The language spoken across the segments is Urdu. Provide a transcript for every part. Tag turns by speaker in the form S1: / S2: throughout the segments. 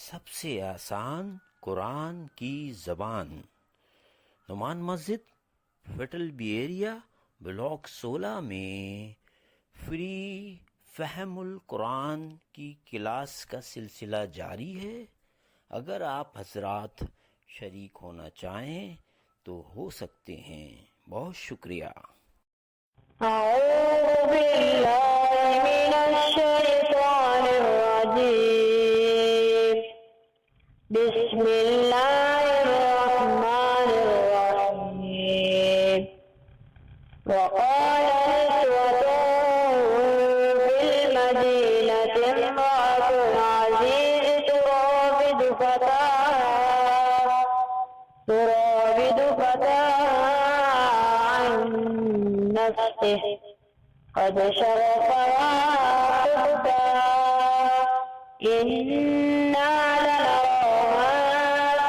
S1: سب سے آسان قرآن کی زبان، نعمان مسجد، فیٹل بی ایریا، بلاک 16 میں فری فہم القرآن کی کلاس کا سلسلہ جاری ہے۔ اگر آپ حضرات شریک ہونا چاہیں تو ہو سکتے ہیں۔ بہت شکریہ۔
S2: اعوذ باللہ من الشیطان الرجیم، بسم اللہ الرحمن الرحیم۔ وقال نسوة بالمدینة امرأة العزیز تراود فتاها عن نفسه قد شغفها حبا إنا لنراها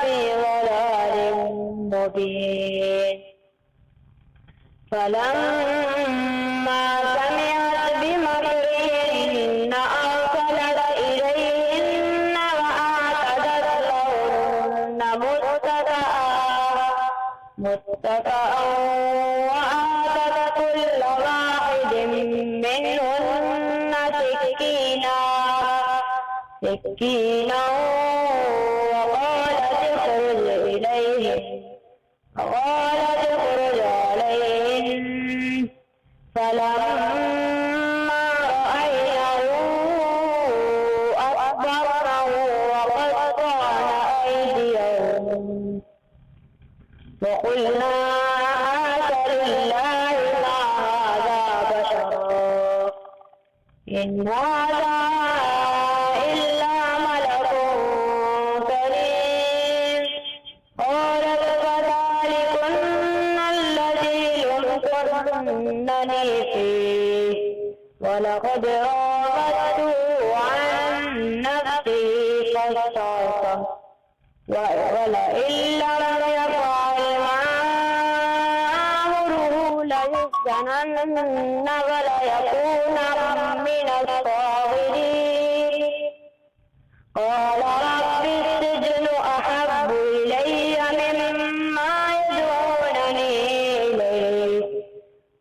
S2: في ضلال مبين فلما سمعت بمكرهن أرسلت إليهن وأعتدت لهن متكئا وآتت كل واحد منهن سكينا وقالت اخرج عليهن فلما رأينه أكبرنه وقطعن أيديهن وقلنا حاش لله ما هذا بشرا إن هذا إلا ملك كريم قالت فذلكن الذي لمتنني فيه ولقد راودته عن نفسه فاستعصم ولئن لم يفعل ما آمره ليسجنن وليكون من الصاغرين قال رب السجن أحب إلي مما يدعونني إليه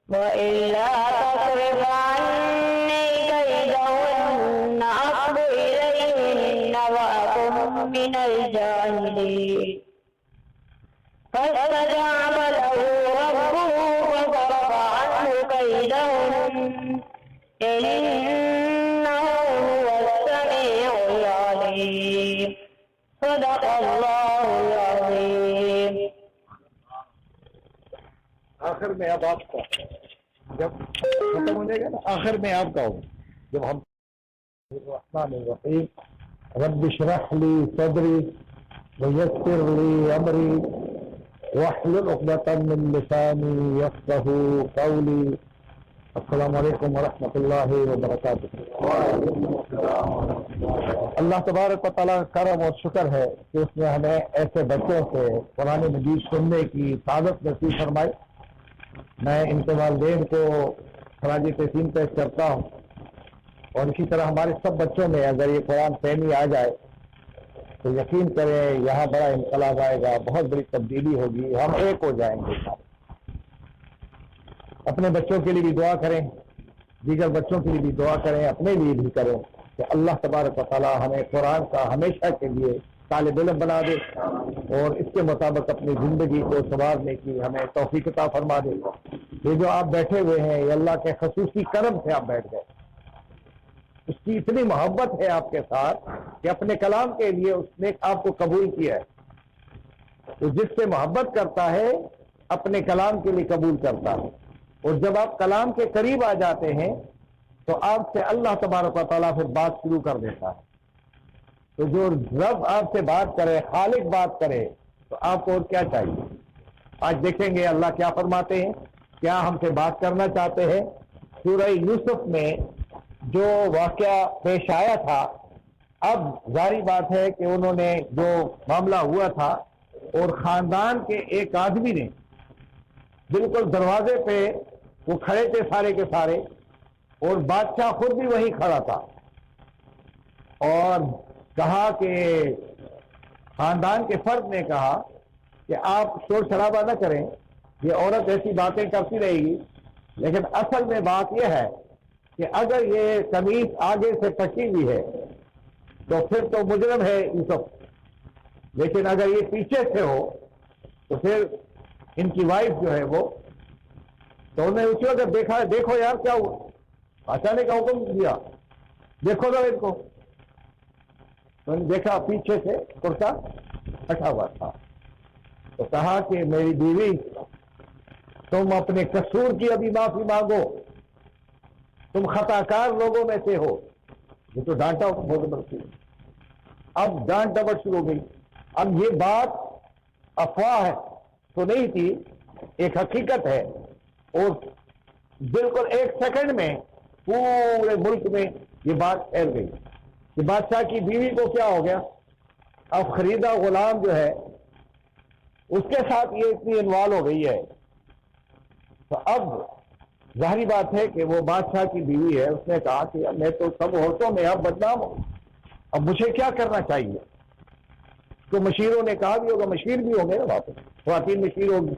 S2: وإلا تصرف عني كيدهن أصب إليهن وأكن من الجاهلين فاستجاب له ربه فصرف عنه كيدهن إنه هو السميع العليم صدق الله العظيم۔
S3: آخر میں اب آپ کا جب ختم ہو جائے گا نا، آخر میں آپ کا ہوگا جب ہم الرحمن الرحیم رب اشرح لی صدری ویسر لی امری واحلل عقدۃ من لسانی یفقهوا قولی۔ السلام علیکم ورحمۃ اللہ وبرکاتہ۔ اللہ تبارک و تعالیٰ کا کرم اور شکر ہے کہ اس نے ہمیں ایسے بچوں سے قرآن مجید سننے کی سعادت نصیب فرمائی۔ میں ان کے والدین کو خراج تحسین پیش کرتا ہوں، اور اسی طرح ہمارے سب بچوں میں اگر یہ قرآن فہمی آ جائے تو یقین کریں یہاں بڑا انقلاب آئے گا، بہت بڑی تبدیلی ہوگی، ہم ایک ہو جائیں گے۔ اپنے بچوں کے لیے بھی دعا کریں، دیگر بچوں کے لیے بھی دعا کریں، اپنے لیے بھی کریں کہ اللہ تبارک و تعالیٰ ہمیں قرآن کا ہمیشہ کے لیے طالب علم بنا دے اور اس کے مطابق اپنی زندگی کو سنوارنے کی ہمیں توفیق عطا فرما دے۔ یہ جو آپ بیٹھے ہوئے ہیں یہ اللہ کے خصوصی کرم سے آپ بیٹھ گئے، اس کی اتنی محبت ہے آپ کے ساتھ کہ اپنے کلام کے لیے اس نے آپ کو قبول کیا ہے۔ تو جس سے محبت کرتا ہے اپنے کلام کے لیے قبول کرتا ہے، اور جب آپ کلام کے قریب آ جاتے ہیں تو آپ سے اللہ تبارک و تعالیٰ پھر بات شروع کر دیتا ہے۔ تو جو رب آپ سے بات کرے، خالق بات کرے، تو آپ کو اور کیا چاہیے؟ آج دیکھیں گے اللہ کیا فرماتے ہیں، کیا ہم سے بات کرنا چاہتے ہیں۔ سورہ یوسف میں جو واقعہ پیش آیا تھا، اب ظاہری بات ہے کہ انہوں نے جو معاملہ ہوا تھا اور خاندان کے ایک آدمی نے بالکل دروازے پہ وہ کھڑے تھے سارے کے سارے، اور بادشاہ خود بھی وہیں کھڑا تھا، اور کہا کہ خاندان کے فرد نے کہا کہ آپ شور شرابہ نہ کریں، یہ عورت ایسی باتیں کرتی رہے گی، لیکن اصل میں بات یہ ہے کہ اگر یہ قمیص آگے سے پھٹی ہوئی ہے تو پھر تو مجرم ہے یوسف، لیکن اگر یہ پیچھے سے ہو تو پھر ان کی وائف جو ہے وہ، تو انہوں نے اسی وقت دیکھا، دیکھو یار کیا ہوا، اچانک کا حکم دیا دیکھو ذرا ان کو، تو انہوں نے دیکھا پیچھے سے کرتا پھٹا ہوا تھا، تو کہا کہ میری بیوی تم اپنے قصور کی ابھی معافی مانگو، تم خطا کار لوگوں میں سے ہو۔ یہ تو ڈانٹا بہت زبردستی، اب ڈانٹ ڈپٹ شروع ہو گئی۔ اب یہ بات افواہ تو نہیں تھی، ایک حقیقت ہے، اور بالکل ایک سیکنڈ میں پورے ملک میں یہ بات پھیل گئی کہ بادشاہ کی بیوی کو کیا ہو گیا، اب خریدا غلام جو ہے اس کے ساتھ یہ اتنی انوالو ہو گئی ہے، تو اب ظاہری بات ہے کہ وہ بادشاہ کی بیوی ہے، اس نے کہا کہ میں تو سب عورتوں میں اب بدنام ہوں، اب مجھے کیا کرنا چاہیے؟ تو مشیروں نے کہا بھی ہوگا، مشیر بھی ہوں گے نا وہاں پہ، خواتین مشیر ہوگی،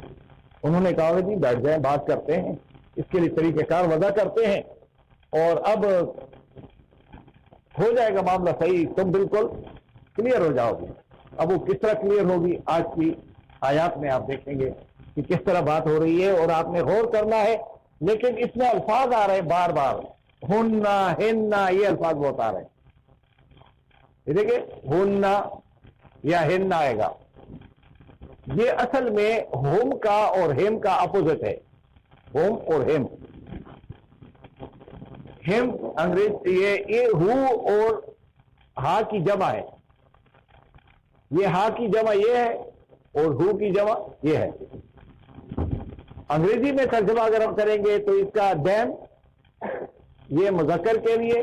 S3: انہوں نے کہا جی بیٹھ جائیں، بات کرتے ہیں، اس کے لیے طریقہ کار وضع کرتے ہیں، اور اب ہو جائے گا معاملہ صحیح، تم بالکل کلیئر ہو جاؤ گے۔ اب وہ کس طرح کلیئر ہوگی آج کی آیات میں آپ دیکھیں گے کہ کس طرح بات ہو رہی ہے، اور آپ نے غور کرنا ہے، لیکن اس میں الفاظ آ رہے ہیں بار بار، ہننا ہننا، یہ الفاظ بہت آ رہے ہیں، دیکھیں ہننا یا ہننا آئے گا، یہ اصل میں ہوم کا اور ہیم کا اپوزٹ ہے، ہوم اور ہیم۔ ہیم انگریز یہ ہو اور ہا کی جمع ہے، یہ ہا کی جمع یہ ہے اور ہو کی جمع یہ ہے۔ انگریزی میں ترجمہ اگر ہم کریں گے تو اس کا دیم یہ مذکر کے لیے،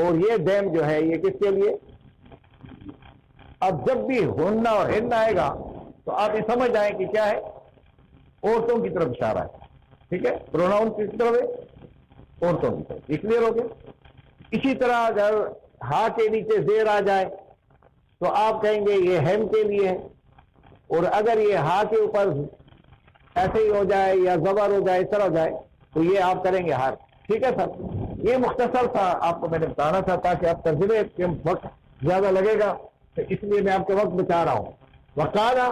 S3: اور یہ دیم جو ہے یہ کس کے لیے؟ اب جب بھی ہننا اور ہن آئے گا تو آپ یہ سمجھ جائیں کہ کیا ہے، عورتوں کی طرف اشارہ ہے، ٹھیک ہے، پروناؤن کس طرف ہے؟ عورتوں کی طرف، یہ کلیئر ہو گیا۔ اسی طرح اگر ہا کے نیچے زیر آ جائے تو آپ کہیں گے یہ ہیم کے لیے ہے، اور اگر یہ ہا کے اوپر ایسے ہی ہو جائے یا زبر ہو جائے، اس طرح ہو جائے، تو یہ آپ کریں گے ہار، ٹھیک ہے سر۔ یہ مختصر تھا، آپ کو میں نے بتانا تھا تاکہ آپ ترجمے کے وقت زیادہ لگے گا، تو اس لیے میں آپ کے وقت بچا رہا ہوں۔ وقالا،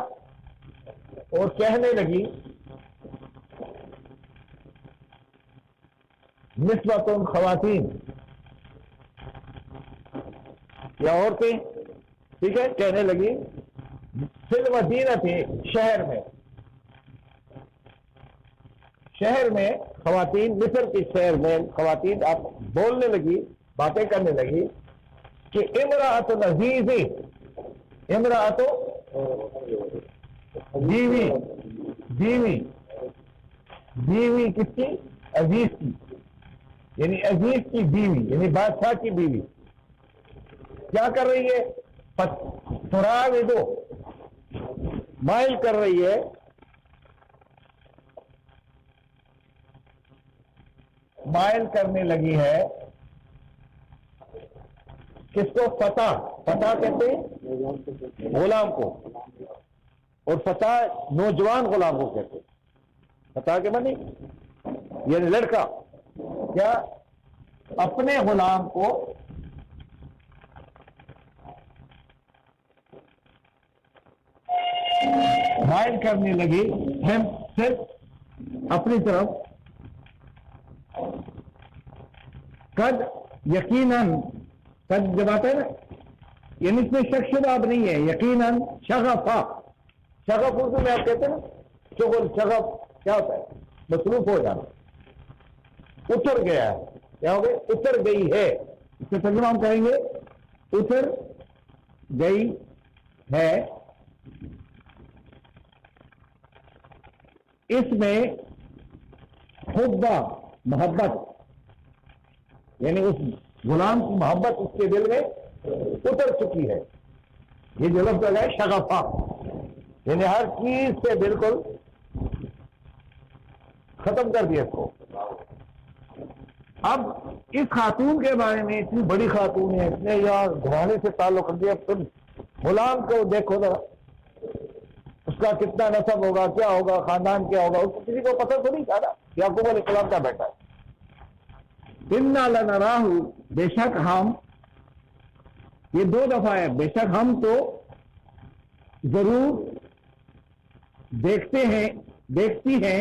S3: اور کہنے لگی، نسبتن خواتین یا عورتیں، ٹھیک ہے، کہنے لگی، فی المدینہ تھی، شہر میں، شہر میں خواتین، مصر کے شہر میں خواتین آپ بولنے لگی، باتیں کرنے لگی کہ امرأۃ العزیز، امرأۃ بیوی، بیوی، بیوی کس کی؟ عزیز کی، یعنی عزیز کی بیوی، یعنی بادشاہ کی بیوی کیا کر رہی ہے؟ تراودو، مائل کر رہی ہے، مائل کرنے لگی ہے، کس کو؟ فتح، فتح کہتے ہیں غلام کو، اور فتح نوجوان غلام کو کہتے ہیں، فتح کے معنی یعنی لڑکا، کیا؟ اپنے غلام کو مائل کرنے لگی، ہم صرف اپنی طرف، قد یقیناً، قد جب آتا ہے نا، یعنی اس میں شک شبہ اب نہیں ہے، یقیناً شغفا، شغف اردو میں آپ کہتے ہیں نا، شغل، شغف کیا ہوتا ہے؟ مصروف ہو جانا، اتر گیا ہے، کیا ہو گیا؟ اتر گئی ہے، اس سے ترجمہ ہم کہیں گے اتر گئی ہے۔ اس میں حبہ، محبت، یعنی اس غلام کی محبت اس کے دل میں اتر چکی ہے، یہ جو لفظ ہے شغفہ، یعنی ہر چیز سے بالکل ختم کر دیا اس کو۔ اب اس خاتون کے بارے میں، اتنی بڑی خاتون ہے، اتنے یار گھرانے سے تعلق رکھ دیا، پھر غلام کو دیکھو ذرا، اس کا کتنا نسب ہوگا، کیا ہوگا، خاندان کیا ہوگا، اس کو کسی کو پتہ تو نہیں تھا نا یعقوب علیہ السلام کا بیٹا ہے۔ انا لنراہ، بے شک ہم، یہ 2 دفعہ ہے، بے شک ہم تو ضرور دیکھتے ہیں، دیکھتی ہیں،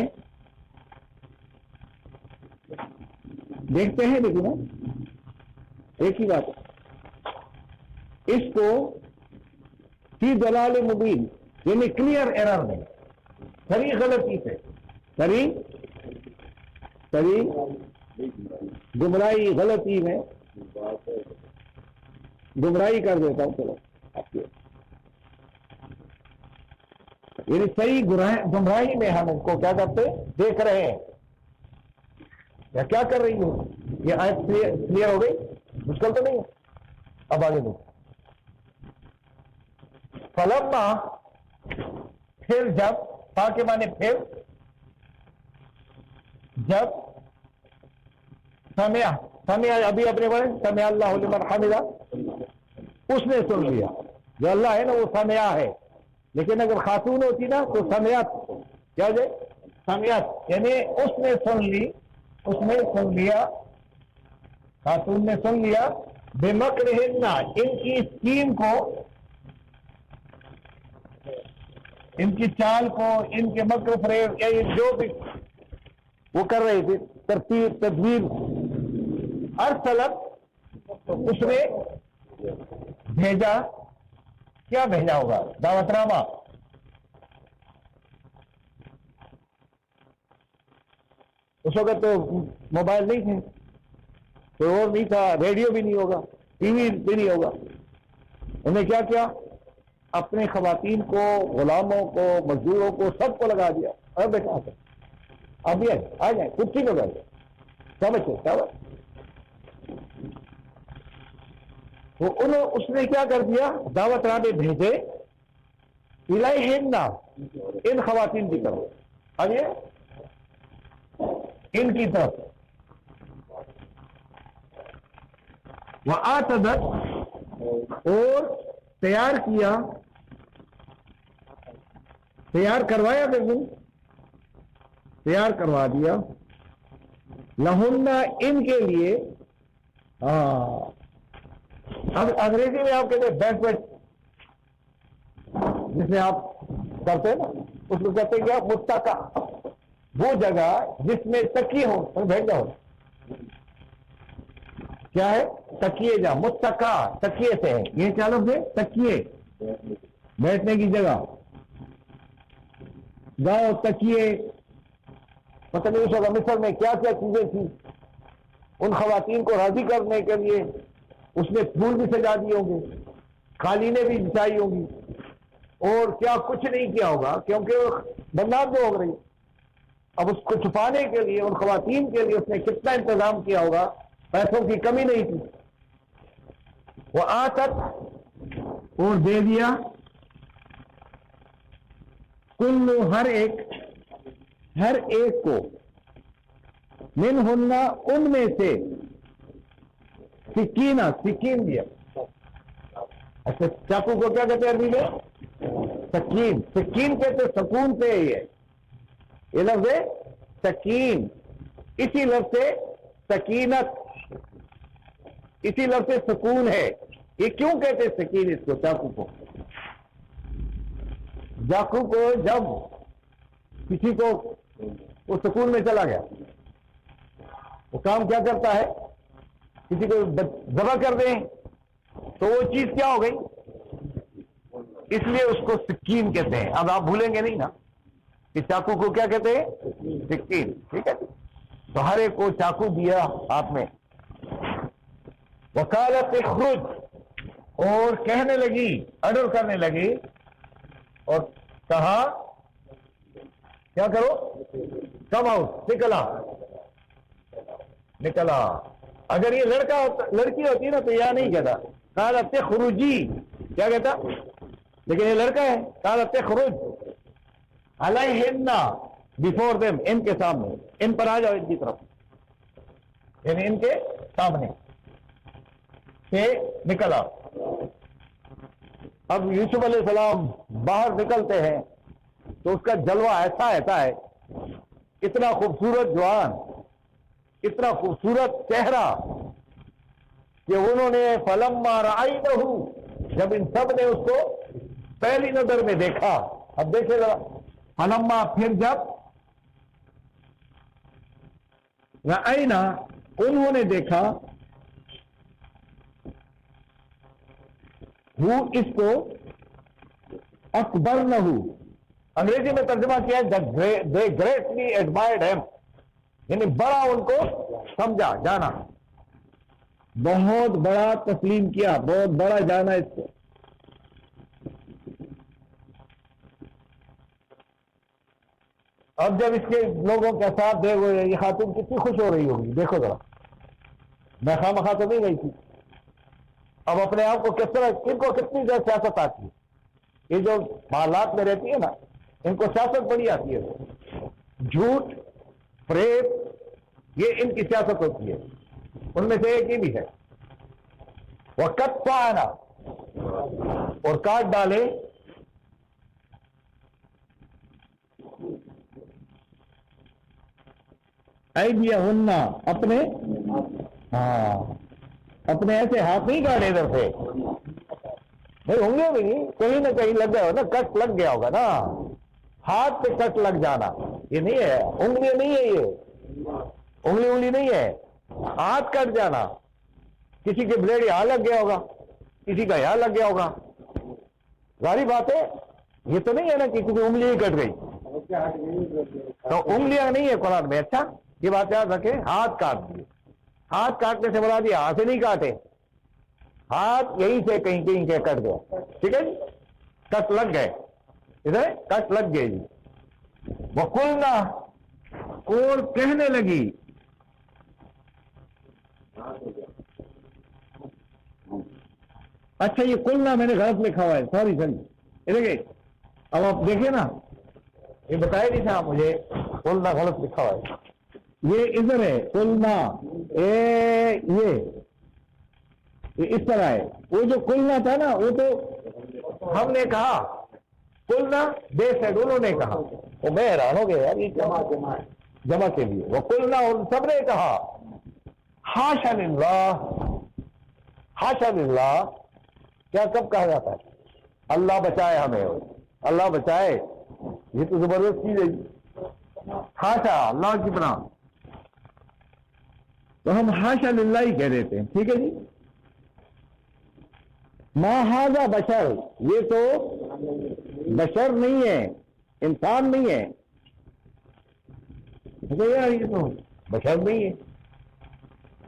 S3: دیکھتے ہیں، لیکن ایک ہی بات ہے، اس کو فی ضلال مبین، یعنی کلیئر ایرر میں، صریح غلطی سے، صریح گمراہی، غلطی میں گمراہی کر دیتا ہوں، چلو آپ کے، یعنی صحیح گمراہی میں ہم ان کو کیا کرتے دیکھ رہے ہیں، یا کیا کر رہی ہوں؟ یہ آیت کلیئر ہو گئی؟ مشکل تو نہیں ہے؟ اب آگے دیکھیں، فلما، پھر جب، پا کے معنی پھر، جب سمع ابھی اپنے بڑے سمع اللہ لمن حمدہ، اس نے سن لیا، جو اللہ ہے نا وہ سمع ہے، لیکن اگر خاتون ہوتی نا تو سمعت، کیا جائے سمعت، یعنی اس نے سن لی، اس نے سن لیا، خاتون نے سن لیا، بمکرہن، ان کی اسکیم کو، ان کی چال کو، ان کے مکر فریب، یا یہ جو بھی وہ کر رہے تھے ترتیب تدبیر، ارسلت، اس نے بھیجا، کیا بھیجا ہوگا؟ دعوت نامہ، اس وقت تو موبائل نہیں تھے، کوئی اور نہیں تھا، ریڈیو بھی نہیں ہوگا، ٹی وی بھی نہیں ہوگا، انہیں کیا کیا؟ اپنے خواتین کو، غلاموں کو، مزدوروں کو، سب کو لگا دیا، ارے بیٹا آپ بھی آ جائیں، کچھ ہی لگا دیا، سب اچھے سب، تو اس نے کیا کر دیا؟ دعوت نامے بھیجے، الیہن، ان خواتین کی طرف، آگے ان کی طرف، وَآتَدَتْ، اور تیار کیا، تیار کروایا، لیکن تیار کروا دیا، لہن، ان کے لیے، اب انگریزی میں آپ کہتے ہیں بینکویٹ، جسے آپ کرتے ہیں نا، اس کو کہتے ہیں کیا؟ متکا، وہ جگہ جس میں تکیے ہو، بھیج جاؤ، کیا ہے؟ تکیے، جا متکا، تکیے سے ہے، یہ کیا لفظ ہے؟ تکیے، بیٹھنے کی جگہ، جاؤ تکیے، پتہ نہیں اس وقت مصر میں کیا کیا چیزیں تھیں، ان خواتین کو راضی کرنے کے لیے اس نے پھول بھی سجا دیے ہوں گے، قالینیں بھی بچھائی ہوں گی، اور کیا کچھ نہیں کیا ہوگا، کیونکہ بدنام جو ہو رہی، اب اس کو چھپانے کے لیے، ان خواتین کے لیے اس نے کتنا انتظام کیا ہوگا، پیسوں کی کمی نہیں تھی، وہ آتت، اور دے دیا، کل، ہر ایک کو، منہن، ان میں سے، سکینہ، سکین دیا، اچھا چاقو کو کیا کہتے ہیں عربی میں؟ سکین، سکین کہتے سکون سے، یہ لفظ ہے سکین، اسی لفظ سے سکینت، اسی لفظ سے سکون ہے، یہ کیوں کہتے سکین اس کو؟ چاقو کو، چاقو کو جب کسی کو وہ سکون میں چلا گیا، وہ کام کیا کرتا ہے؟ کسی کو ذبح کر دیں تو وہ چیز کیا ہو گئی، اس لیے اس کو سکین کہتے ہیں۔ اب آپ بھولیں گے نہیں نا کہ چاقو کو کیا کہتے ہیں؟ سکین، ٹھیک ہے؟ تو ہر ایک کو چاقو دیا ہاتھ میں۔ وکالت اخرج، اور کہنے لگی، آرڈر کرنے لگی، اور کہا کیا کرو؟ کم آؤٹ، نکلا۔ اگر یہ لڑکی ہوتی نا تو یہ نہیں کہتا قالت خروجی، کیا کہتا؟ لیکن یہ لڑکا ہے، قالت خروج علیہن، بفور دیم، ان کے سامنے، ان پر آ جاؤ، ان کی طرف، یعنی ان کے سامنے سے نکلا۔ اب یوسف علیہ السلام باہر نکلتے ہیں تو اس کا جلوہ ایسا ایسا ہے، اتنا خوبصورت جوان، اتنا خوبصورت چہرہ کہ انہوں نے فلما رأینہ، جب ان سب نے اس کو پہلی نظر میں دیکھا، اب دیکھے ذرا، فلما پھر جب، رأینا انہوں نے دیکھا، وہ اس کو اکبرنہ، انگریزی میں ترجمہ کیا ہے they greatly admired him، یعنی بڑا ان کو سمجھا، جانا، بہت بڑا تسلیم کیا، بہت بڑا جانا اس کو۔ اب جب اس کے لوگوں کے ساتھ دے ہوئے، یہ خاتون کتنی خوش ہو رہی ہوگی، دیکھو ذرا، میں خواہ تو نہیں گئی تھی۔ اب اپنے آپ کو کس طرح، ان کو کتنی زیادہ سیاست آتی ہے، یہ جو محلات میں رہتی ہے نا، ان کو سیاست بڑی آتی ہے، جھوٹ فریب، یہ ان کی سیاست ہوتی ہے۔ ان میں سے ایک یہ بھی ہے، وَقَطَّعْنَا، اور کاٹ ڈالے، ایدیہن، اپنے، ہاں اپنے ایسے ہاتھ نہیں کاٹے ادھر سے، بھائی ہوں گے بھی نہیں، کہیں نہ کہیں لگ گیا ہوگا نا، کٹ لگ گیا ہوگا نا، ہاتھ پہ کٹ لگ جانا، یہ نہیں ہے، انگلی نہیں ہے، یہ انگلی نہیں ہے، ہاتھ کٹ جانا، کسی کے بلیڈ یہاں لگ گیا ہوگا، کسی کا یہاں لگ گیا ہوگا، ظاہری بات ہے، یہ تو نہیں ہے نا کہ کسی کی انگلی ہی کٹ گئی، تو انگلیاں نہیں ہے قرآن میں۔ اچھا یہ بات یاد رکھیں، ہاتھ کاٹ دیے، ہاتھ کاٹنے سے مراد یہ ہاتھ سے نہیں کاٹے، ہاتھ یہیں سے کہیں کہیں کے کٹ گیا، ٹھیک ہے جی، کٹ لگ گئے، ادھر کٹ لگ گئے جی۔ وَقُلْنَا، اور کہنے لگی، اچھا یہ قلنا میں نے غلط لکھا ہوا ہے، سوری ادھر گئے، اب آپ دیکھیں نا، یہ بتائے نہیں تھا مجھے، قلنا غلط لکھا ہوا ہے، یہ ادھر ہے قلنا، یہ اس طرح ہے، وہ جو قلنا تھا نا وہ تو ہم نے کہا، قلنا بے سیڈ انہوں نے کہا، وہ میں حیران ہو گیا یار، یہ جمع کے لیے، وہ قلنا ان سب نے کہا، حاشا للہ، حاشا للہ، کیا کب کہا جاتا ہے؟ اللہ بچائے ہمیں، اللہ بچائے، یہ تو زبردست چیز ہے، حاشا اللہ کی پناہ، تو ہم حاشا للہ ہی کہہ دیتے ہیں، ٹھیک ہے جی۔ ما ھذا بشر، یہ تو بشر نہیں ہے، انسان نہیں ہے، یار یہ تو بشر نہیں ہے،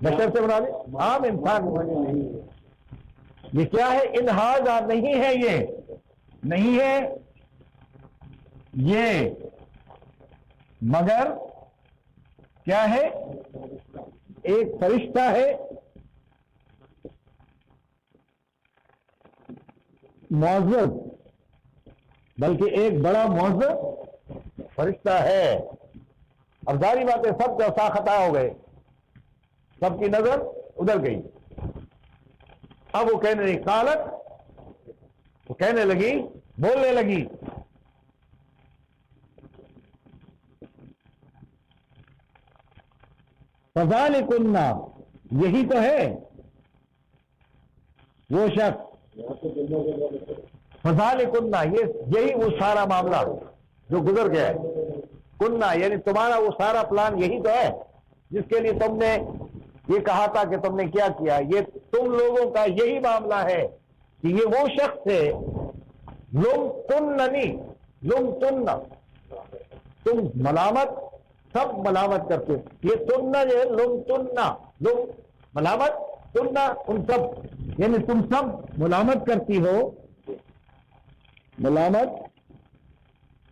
S3: بشر سے بنا دیں عام انسان نہیں ہے، یہ کیا ہے؟ ان ھذا نہیں ہے، یہ نہیں ہے یہ، مگر کیا ہے؟ ایک فرشتہ ہے، معزز، بلکہ ایک بڑا معزز فرشتہ ہے۔ اب ظاہری بات ہے، سب کا سا خطا ہو گئے، سب کی نظر ادھر گئی، اب وہ کہنے لگی، قالت، وہ کہنے لگی، بولنے لگی، فذالکن، یہی تو ہے وہ شخص، فذالکن، یہی وہ سارا معاملہ جو گزر گیا ہے، کننا یعنی تمہارا وہ سارا پلان یہی تو ہے جس کے لیے تم نے یہ کہا تھا کہ تم نے کیا کیا، یہ تم لوگوں کا یہی معاملہ ہے کہ یہ وہ شخص ہے، لم تننی، لم تن، تم ملامت، سب ملامت کرتے، یہ تننا جو ہے، لم تننا، لم ملامت، تننا ان سب، یعنی تم سب ملامت کرتی ہو، ملامت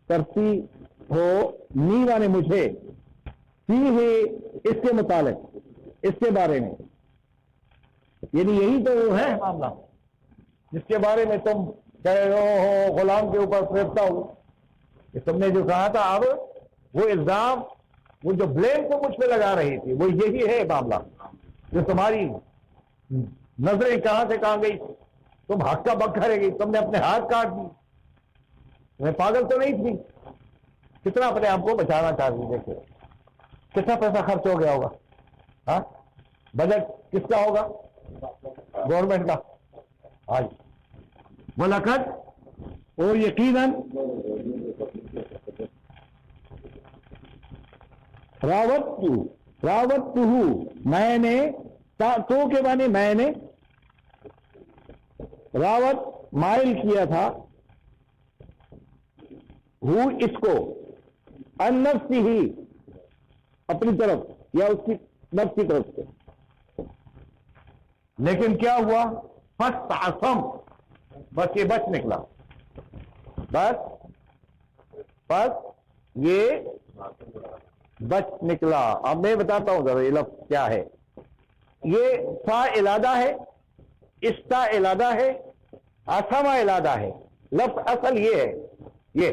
S3: کرتی ہو، نیوا نے مجھے، فیہ، اس کے متعلق، اس کے بارے میں، یعنی یہی تو وہ ہے معاملہ جس کے بارے میں تم کہہ رہے ہو غلام کے اوپر پھیرتا ہو، کہ تم نے جو کہا تھا، اب وہ الزام، وہ جو بلیم کو مجھ پہ لگا رہی تھی، وہ یہی ہے معاملہ، جو تمہاری نظریں کہاں سے کہاں گئی، تم ہکا بکا رہے گی، تم نے اپنے ہاتھ کاٹ دی، میں پاگل تو نہیں تھی؟ کتنا اپنے آپ کو بچانا چاہتی، دیکھو کتنا پیسہ خرچ ہو گیا ہوگا. ہاں بجٹ کس کا ہوگا؟ گورنمنٹ کا. آج ملاقات اور یقیناً راوت میں نے تو کے معنی میں نے راوت مائل کیا تھا اس کو ان نفسی ہی اپنی طرف یا اس کی نفس کی طرف سے، لیکن کیا ہوا؟ فاستعصم، بس یہ بچ نکلا، بس یہ بچ نکلا. اب میں بتاتا ہوں ذرا یہ لفظ کیا ہے. یہ فا علادہ ہے، استا علادہ ہے، اسما علادہ ہے. لفظ اصل یہ ہے، یہ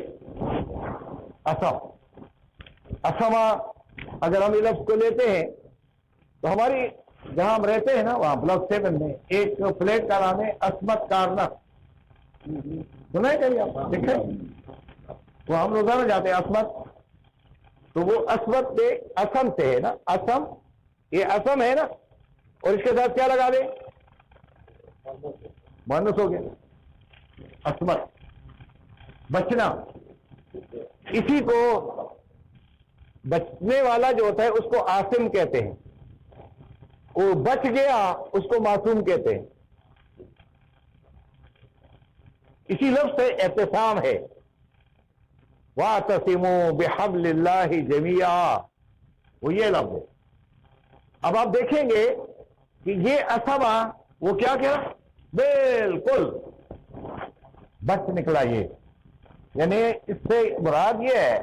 S3: اسما. اگر ہم یہ لفظ کو لیتے ہیں تو ہماری جہاں ہم رہتے ہیں نا وہاں بلاک 7 میں ایک فلیٹ کا نام ہے عصمت کارنر. سنا ہے کہیں آپ؟ دیکھیں وہ ہم روزانہ جاتے ہیں عصمت. تو وہ عصمت سے اسم سے ہے نا، اسم یہ اسم ہے نا، اور اس کے ساتھ کیا لگا دے؟ مانس ہو گیا عصمت، بچنا. اسی کو بچنے والا جو ہوتا ہے اس کو عاصم کہتے ہیں، وہ بچ گیا اس کو معصوم کہتے ہیں. اسی لفظ سے اعتصام ہے، وَاعْتَصِمُوا بِحَبْلِ اللَّهِ جَمِيعًا، وہ یہ لفظ ہے. اب آپ دیکھیں گے کہ یہ اسما وہ کیا کہہ رہا؟ بالکل بچ نکلا. یہ یعنی اس سے مراد یہ ہے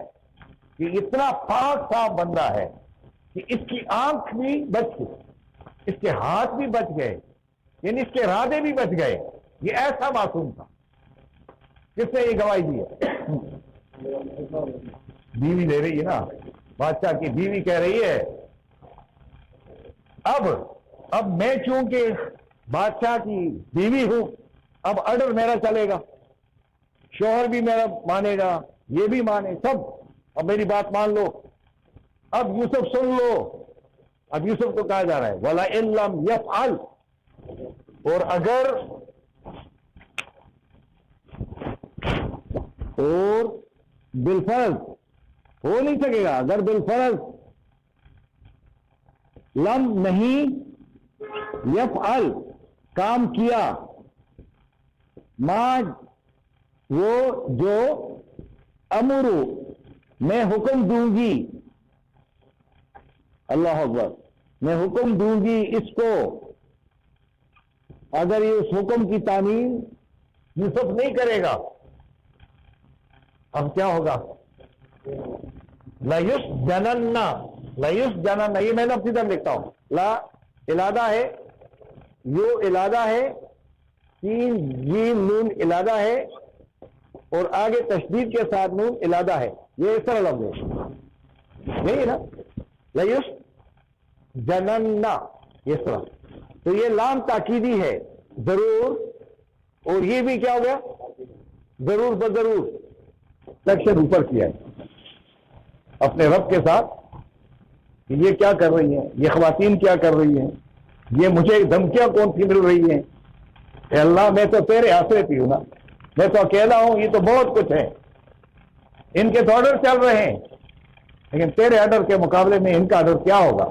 S3: کہ اتنا پاک صاف بندہ ہے کہ اس کی آنکھ بھی بچ گئی، اس کے ہاتھ بھی بچ گئے، یعنی اس کے ارادے بھی بچ گئے. یہ ایسا معصوم تھا. کس نے یہ گواہی دی ہے؟ بیوی لے رہی ہے نا، بادشاہ کی بیوی کہہ رہی ہے اب میں چونکہ بادشاہ کی بیوی ہوں، اب آرڈر میرا چلے گا، شوہر بھی میرا مانے گا، یہ بھی مانے، سب اب میری بات مان لو. اب یوسف سن لو. اب یوسف کو کہا جا رہا ہے وَلَئِن لَّمْ يَفْعَلْ، اور اگر اور بالفرض ہو نہیں سکے گا، اگر بالفرض لم نہیں یفعل کام کیا، ما وہ جو امرو میں حکم دوں گی، اللہ اکبر، میں حکم دوں گی اس کو. اگر یہ اس حکم کی تعمیل یوسف نہیں کرے گا اب کیا ہوگا؟ لَيُسْجَنَنَّ، یہ میں نے اپنی طرف لکھتا ہوں. لا علادہ ہے، یو علادہ ہے، تین جیم نون علادہ ہے، اور آگے تشدید کے ساتھ نون علادہ ہے. یہ اس طرح لفظ ہے، نہیں نا؟ لَيُسْجَنَنَّ اس طرح. تو یہ لام تاکیدی ہے، ضرور، اور یہ بھی کیا ہو گیا؟ ضرور بضرور. سیکشن اوپر کیا ہے اپنے رب کے ساتھ کہ یہ کیا کر رہی ہیں، یہ خواتین کیا کر رہی ہیں، یہ مجھے دھمکیاں کون سی مل رہی ہیں؟ اے اللہ میں تو تیرے آسرے پہ ہوں نا، میں تو اکیلا ہوں، یہ تو بہت کچھ ہے، ان کے تو آرڈر چل رہے ہیں، لیکن تیرے آرڈر کے مقابلے میں ان کا آرڈر کیا ہوگا؟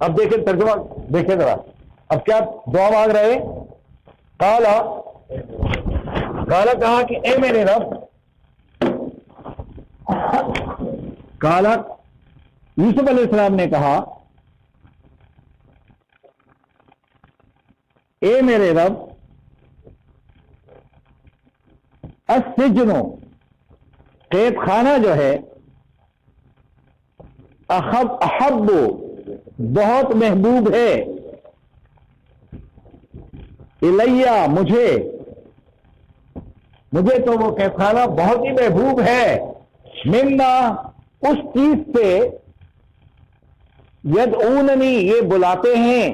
S3: اب دیکھیں ترجمہ دیکھیں ذرا. اب کیا دعا مانگ رہے ہیں؟ کالا کہا کہ اے میرے رب، کالا یوسف علیہ السلام نے کہا اے میرے رب، السجن، قید خانہ جو ہے، احب بہت محبوب ہے، الیہ مجھے تو وہ قید خانہ بہت ہی محبوب ہے، مما اس چیز سے یدعوننی یہ بلاتے ہیں،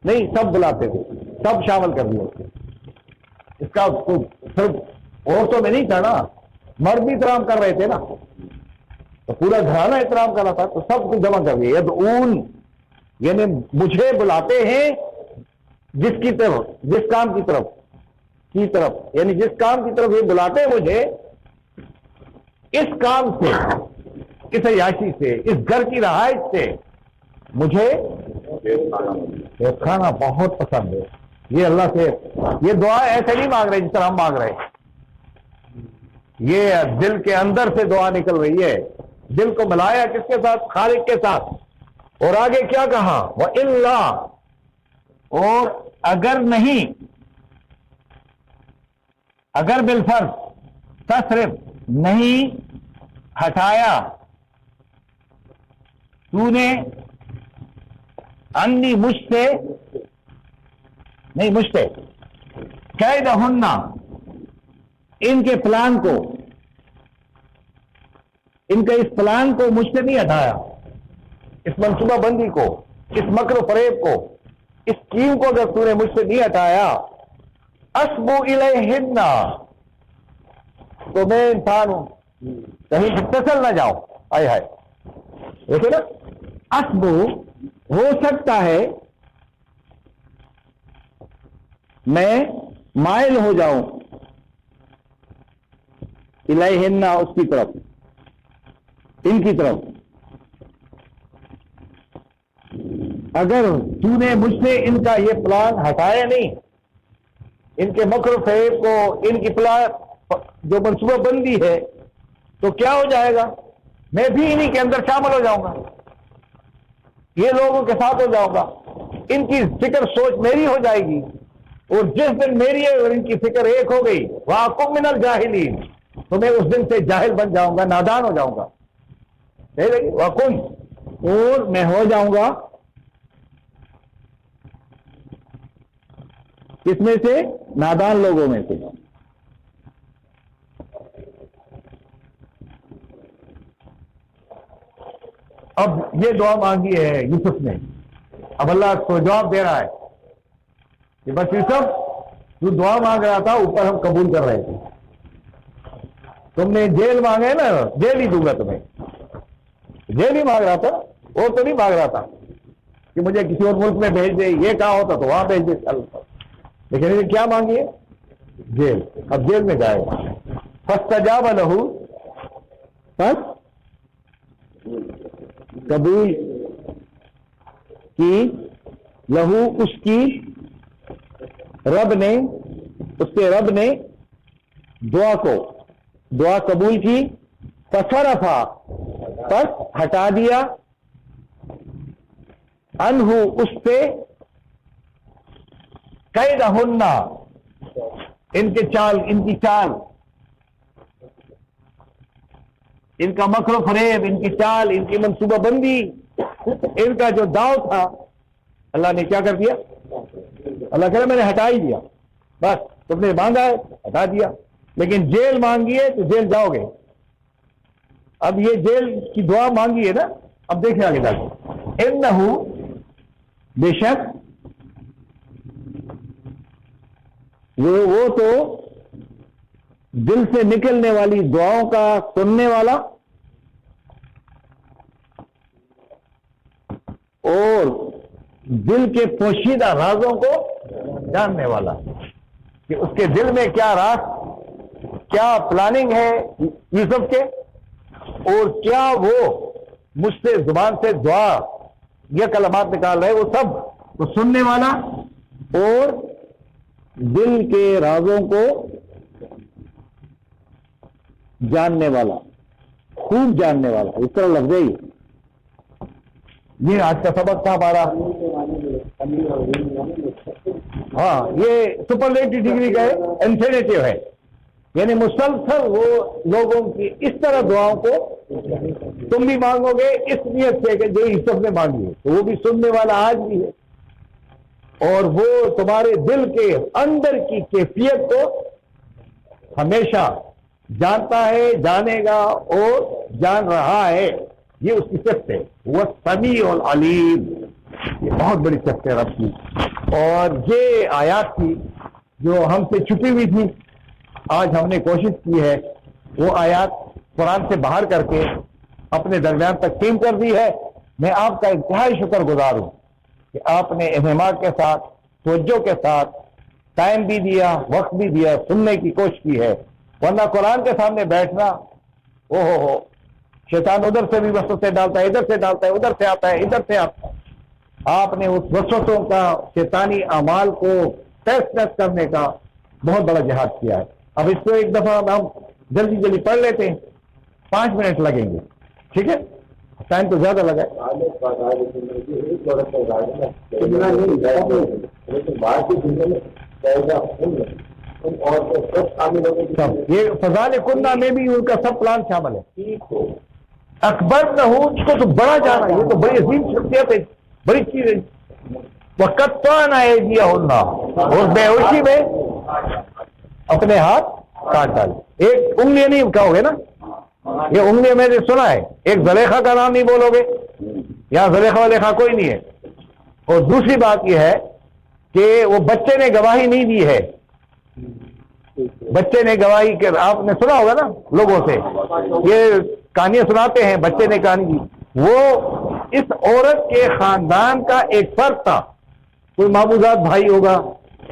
S3: نہیں سب بلاتے ہیں، سب شامل کر دیا اس کا صرف عورتوں میں نہیں تھا نا، مرد بھی احترام کر رہے تھے نا، تو پورا گھرانہ احترام کر رہا تھا، تو سب کچھ جمع کر دیا. یدعون یعنی مجھے بلاتے ہیں جس کی طرف، جس کام کی طرف یعنی جس کام کی طرف یہ بلاتے ہیں مجھے، اس کام سے، اس عیاشی سے، اس گھر کی رہائش سے مجھے کھانا بہت پسند ہے. یہ اللہ سے یہ دعا ایسے نہیں مانگ رہے جس طرح ہم مانگ رہے ہیں، یہ دل کے اندر سے دعا نکل رہی ہے. دل کو ملایا کس کے ساتھ؟ خالق کے ساتھ. اور آگے کیا کہا؟ وَإِلَّا، اور اگر نہیں، اگر بالفرض تصرف نہیں ہٹایا تو نے انی مجھ سے، نہیں مجھ سے، کیدہن ان کے پلان کو، ان کا اس پلان کو مجھ سے نہیں ہٹایا، اس منصوبہ بندی کو، اس مکر و فریب کو، اس اسکیم کو اگر تو نے مجھ سے نہیں ہٹایا، اسبو الیہن، تو میں انسان ہوں کہیں پھسل نہ جاؤں. آئے ہائے، دیکھے نا، اسبو ہو سکتا ہے میں مائل ہو جاؤں الیہن، اس کی طرف، ان کی طرف. اگر تو نے مجھ سے ان کا یہ پلان ہٹایا نہیں، ان کے مکر و فریب کو، ان کی پلان جو منصوبہ بندی ہے، تو کیا ہو جائے گا؟ میں بھی انہی کے اندر شامل ہو جاؤں گا، یہ لوگوں کے ساتھ ہو جاؤں گا، ان کی فکر سوچ میری ہو جائے گی، اور جس دن میری اور ان کی فکر ایک ہو گئی، وَأَكُن مِّنَ الْجَاهِلِينَ، تو میں اس دن سے جاہل بن جاؤں گا، نادان ہو جاؤں گا. وَأَكُن، اور میں ہو جاؤں گا کس میں سے؟ نادان لوگوں میں سے. اب یہ دعا مانگی ہے یوسف نے، اب اللہ کو جواب دے رہا ہے کہ بس یوسف، جو دعا مانگ رہا تھا اوپر ہم قبول کر رہے تھے، تم نے جیل مانگے نا، جیل ہی دوں گا تمہیں. جیل ہی مانگ رہا تھا، اور تو نہیں مانگ رہا تھا کہ مجھے کسی اور ملک میں بھیج دے، یہ کہا ہوتا تو وہاں بھیج دے. لیکن یہ کیا مانگیے؟ جیل. اب جیل میں جائے گا. فاستجاب لہ، بس قبول کی، لہو اس کی، رب نے، اس کے رب نے دعا کو، دعا قبول کی. فصرفا، پس ہٹا دیا، انہو اس سے، کیدہن ان کے چال، ان کی چال، ان کا مکر و فریب، ان کی چال، ان کی منصوبہ بندی، ان کا جو داؤ تھا، اللہ نے کیا کر دیا؟ اللہ کہہ رہا میں نے ہٹا ہی دیا. بس تم نے مانگا ہے، ہٹا دیا. لیکن جیل مانگی ہے تو جیل جاؤ گے. اب یہ جیل کی دعا مانگی ہے نا، اب دیکھیں آگے جا کے، انہو، بے شک، وہ تو دل سے نکلنے والی دعاؤں کا سننے والا اور دل کے پوشیدہ رازوں کو جاننے والا، کہ اس کے دل میں کیا راز، کیا پلاننگ ہے یوسف کے، اور کیا وہ مجھ سے زبان سے دعا یہ کلمات نکال رہے، وہ سب وہ سننے والا اور دل کے رازوں کو جاننے والا، خوب جاننے والا. اس طرح لفظ ہی یہ آج کا سبق تھا ہمارا. ہاں، یہ سپرلیٹو ڈگری کا انفینیٹو ہے، یعنی مسلسل وہ لوگوں کی اس طرح دعاؤں کو تم بھی مانگو گے اس نیت سے کہ جو یوسف نے مانگی ہے، تو وہ بھی سننے والا آج بھی ہے، اور وہ تمہارے دل کے اندر کی کیفیت کو ہمیشہ جانتا ہے، جانے گا اور جان رہا ہے. یہ اس کی صفت ہے. وہ سمیع العلیم، یہ بہت بڑی صفت ہے رب کی، اور یہ آیات تھی جو ہم سے چھپی ہوئی تھی، آج ہم نے کوشش کی ہے وہ آیات قرآن سے باہر کر کے اپنے درمیان تقسیم کر دی ہے۔ میں آپ کا انتہائی شکر گزار ہوں کہ آپ نے اہتمام کے ساتھ، توجہ کے ساتھ ٹائم بھی دیا، وقت بھی دیا، سننے کی کوشش کی ہے، ورنہ قرآن کے سامنے بیٹھنا او ہو شیطان ادھر سے بھی وسوسے ڈالتا ہے، ادھر سے ڈالتا ہے، ادھر سے آتا ہے، ادھر سے آتا ہے۔ آپ نے اس وسوسوں کا، شیطانی اعمال کو ٹیسٹ کرنے کا بہت بڑا جہاد کیا ہے۔ اب اس کو ایک دفعہ ہم جلدی جلدی پڑھ لیتے ہیں، 5 منٹ لگیں گے، ٹھیک ہے؟ ٹائم تو زیادہ لگا ہے۔ یہ فضال کنہ میں بھی ان کا سب پلان شامل ہے۔ اکبر نہ ہو اس کو تو بڑا جانا، یہ تو بڑی عظیم شخصیت ہے، بڑی چیز ہے۔ وقت تو نہ دیا ہونا، اور بے ہوشی میں اپنے ہاتھ کاٹ ڈالے۔ ایک انگلی نہیں کہو گے نا، یہ انگلی میں نے سنا ہے، ایک زلیخا کا نام نہیں بولو گے، یہاں زلیخا ولیخا کوئی نہیں ہے۔ اور دوسری بات یہ ہے کہ وہ بچے نے گواہی نہیں دی ہے، بچے نے گواہی کہ آپ نے سنا ہوگا نا لوگوں سے، یہ کہانیاں سناتے ہیں، بچے نے کہانی دی، وہ اس عورت کے خاندان کا ایک فرد تھا، کوئی ماموزاد بھائی ہوگا،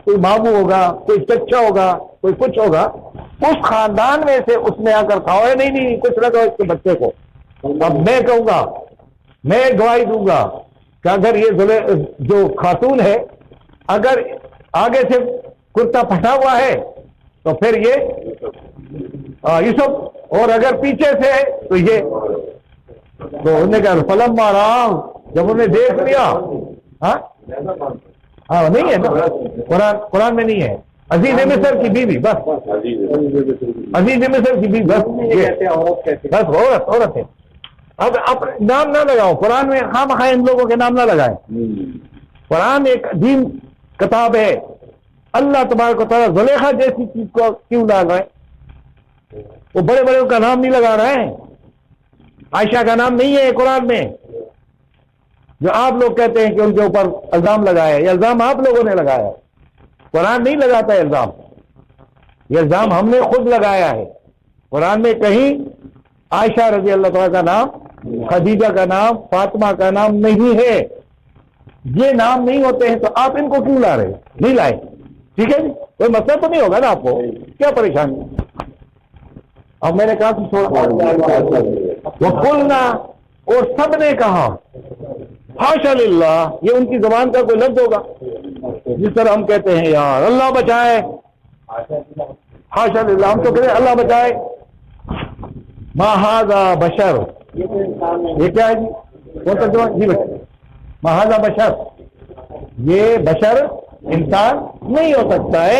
S3: کوئی ماموں ہوگا، کوئی چچا ہوگا، کوئی کچھ ہوگا، اس خاندان میں سے اس نے آ کر کہا ہے نہیں کچھ نہ کہو اس کے بچے کو۔ اب میں کہوں گا، میں گواہی دوں گا کہ اگر یہ جو خاتون ہے اگر آگے سے کرتا پھٹا ہوا ہے تو پھر یہ یوسف، اور اگر پیچھے سے ہے تو یہ، تو انہوں نے کہا فلم مارا، جب انہوں نے دیکھ لیا، ہاں نہیں ہے نا، قرآن میں نہیں ہے، عزیز مصر کی بیوی، بس عزیز مصر کی بیوی، بس عورت ہے۔ اب نام نہ لگاؤ قرآن میں، خام خواہ ان لوگوں کے نام نہ لگائیں۔ قرآن ایک عظیم کتاب ہے، اللہ تبارک و تعالیٰ زلیخا جیسی چیز کو کیوں ڈال رہے ہیں؟ وہ بڑے بڑے کا نام نہیں لگا رہے ہیں، عائشہ کا نام نہیں ہے قرآن میں، جو آپ لوگ کہتے ہیں کہ ان کے اوپر الزام لگایا، یہ الزام آپ لوگوں نے لگایا، قرآن نہیں لگاتا ہے الزام، یہ الزام ہم نے خود لگایا ہے۔ قرآن میں کہیں عائشہ رضی اللہ تعالیٰ کا نام، خدیجہ کا نام، فاطمہ کا نام نہیں ہے۔ یہ نام نہیں ہوتے ہیں تو آپ ان کو کیوں لا رہے؟ نہیں لائے، ٹھیک ہے جی، کوئی مسئلہ تو نہیں ہوگا نا آپ کو، کیا پریشانی؟ اب میں نے کہا کہ وہ کھولنا، اور سب نے کہا حاشا للہ، یہ ان کی زبان کا کوئی لفظ ہوگا جس طرح ہم کہتے ہیں یار اللہ بچائے، حاشا للہ ہم تو کہتے ہیں اللہ بچائے، ما ھذا بشر، یہ کیا ہے جی؟ کون ترجمہ جی؟ بشر، ما ھذا بشر، یہ بشر انسان نہیں ہو سکتا ہے،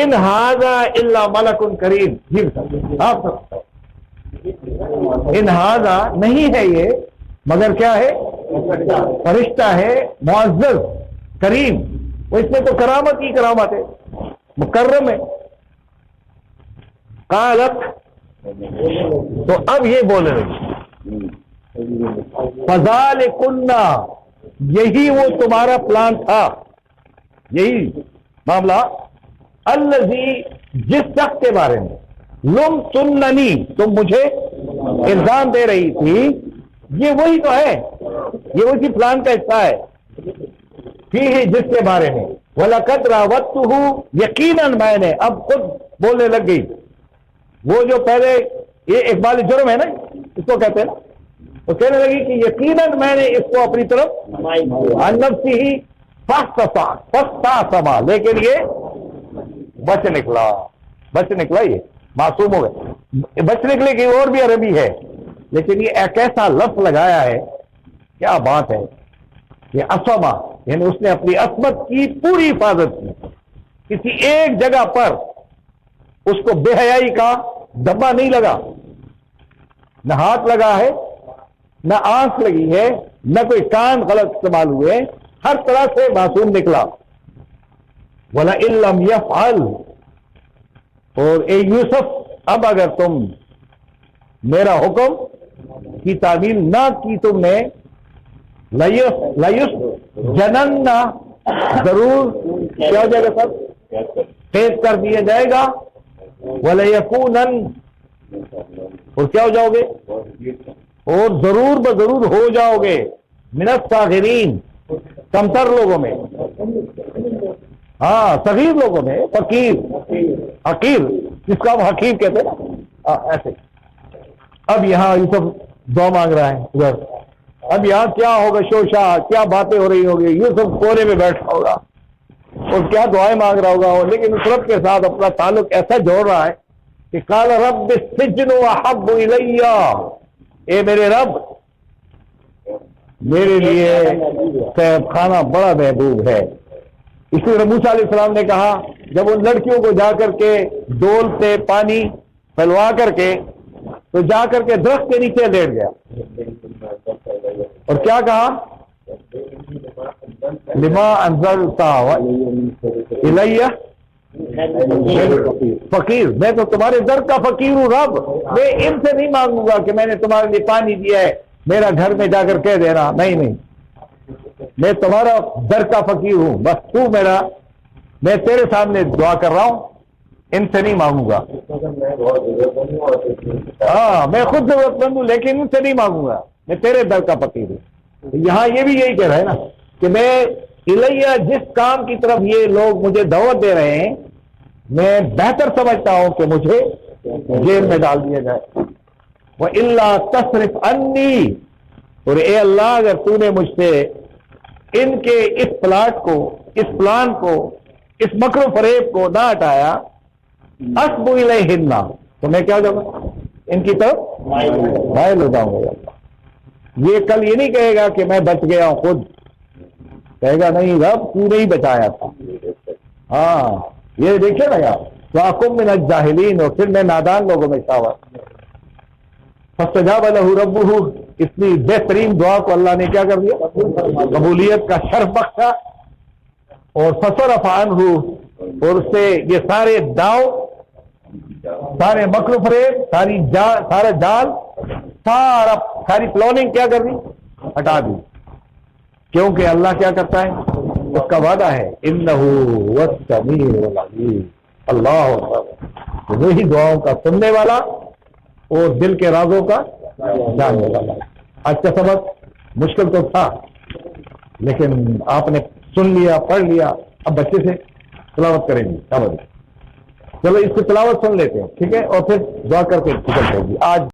S3: ان ھذا الا ملک کریم، جی آپ ان ھذا نہیں ہے یہ مگر کیا ہے؟ فرشتہ ہے، معزز کریم، اس میں تو کرامت ہی کرامت ہے، مکرم ہے۔ قالت، تو اب یہ بول رہے فذالکن، یہی وہ تمہارا پلان تھا، یہی معاملہ، الذی، جس شخص کے بارے میں، لم تننی، تم مجھے الزام دے رہی تھی، یہ وہی تو ہے، یہ اسی پلان کا حصہ ہے، فیہ، جس کے بارے میں، وَلَقَدْ رَاوَدتُّهُ، یقیناً میں نے، اب خود بولنے لگ گئی، وہ جو پہلے یہ اقبال جرم ہے نا اس کو کہتے ہیں نا، وہ کہنے لگی کہ یقیناً میں نے اس کو اپنی طرف عن نفسہ فاستعصم، لیکن یہ بچ نکلا، یہ معصوم ہو گئے، بچ نکلے کی اور بھی عربی ہے، لیکن یہ ایک ایسا لفظ لگایا ہے، کیا بات ہے، یہ اسما، یعنی اس نے اپنی عصمت کی پوری حفاظت کی، کسی ایک جگہ پر اس کو بے حیائی کا دبا نہیں لگا، نہ ہاتھ لگا ہے، نہ آنکھ لگی ہے، نہ کوئی کان غلط استعمال ہوئے، ہر طرح سے معصوم نکلا۔ وَلَئِن لَّمْ يَفْعَلْ، اور اے یوسف اب اگر تم میرا حکم کی تعمیل نہ کی تم نے، جننا ضرور کیا ہو جائے گا سب قید کر دیا جائے گا، وَلَيَكُونَنَّ اور کیا ہو جاؤ گے، اور ضرور بضرور ہو جاؤ گے، من الصاغرین کمتر لوگوں میں، ہاں صغیر لوگوں میں، فقیر حقیر جس کا ہم حقیر کہتے ہیں نا ایسے۔ اب یہاں یوسف دعا مانگ رہا ہے ادھر، اب یہاں کیا ہوگا، شوشا کیا باتیں ہو رہی ہوگی، یوسف کونے میں بیٹھا ہوگا اور کیا دعائیں مانگ رہا ہوگا، لیکن اس رب کے ساتھ اپنا تعلق ایسا جوڑ رہا ہے کہ قال رب السجن احب الی، اے میرے رب میرے لیے قید خانہ بڑا محبوب ہے۔ اسی طرح موسیٰ علیہ السلام نے کہا جب ان لڑکیوں کو جا کر کے ڈول سے پانی پھیلوا کر کے تو جا کر کے درخت کے نیچے لیٹ گیا اور کیا کہا، لما انزلت الیہ فقیر، میں تو تمہارے در کا فقیر ہوں رب، میں ان سے نہیں مانگوں گا کہ میں نے تمہارے لیے پانی دیا ہے میرا گھر میں جا کر کہہ دینا، نہیں نہیں، میں تمہارا در کا فقیر ہوں، بس تو میرا، میں تیرے سامنے دعا کر رہا ہوں، ان سے نہیں مانگوں گا، ہاں میں خود ضرورت مند ہوں لیکن ان سے نہیں مانگوں گا، میں تیرے در کا فقیر ہوں۔ یہاں یہ بھی یہی کہہ رہا ہے نا کہ میں الیہ جس کام کی طرف یہ لوگ مجھے دعوت دے رہے ہیں میں بہتر سمجھتا ہوں کہ مجھے جیل میں ڈال دیا جائے، وَإِلَّا تَصْرِفْ عَنِّي، اور اے اللہ اگر تو نے مجھ سے ان کے اس پلاٹ کو، اس پلان کو، اس مکر و فریب کو نہ ہٹایا، اَصْبُ إِلَيْهِنَّ، تو میں کیا ہو جاؤں گا، ان کی طرف مائل ہو جاؤں گا۔ یہ کل یہ نہیں کہے گا کہ میں بچ گیا ہوں، خود کہے گا نہیں رب تو نہیں بچایا تھا، ہاں یہ دیکھیں نا یار، وَأَكُن مِّنَ الجَّاهِلِينَ، اور پھر میں نادان لوگوں میں شامل۔ فَاسْتَجَابَ لَهُ رَبُّهُ، اتنی بہترین دعا کو اللہ نے کیا کر دیا، قبولیت کا شرف بخشا، اور فَصَرَفَ عَنْهُ، اور اس سے یہ سارے داؤ، سارے مکر و فریب، سارا جال، ساری پلاننگ کیا کر دی، ہٹا دی، کیونکہ اللہ کیا کرتا ہے، اس کا وعدہ ہے انہ هو السمیع العلیم، اللہ اکبر، وہی دعاؤں کا سننے والا اور دل کے رازوں کا جاننے والا۔ آج کا سبق مشکل تو تھا لیکن آپ نے سن لیا، پڑھ لیا، اب بچے سے تلاوت کریں گے، چلو اس کی تلاوت سن لیتے ہیں ٹھیک ہے، اور پھر دعا کر کے نکلتے ہیں۔ آج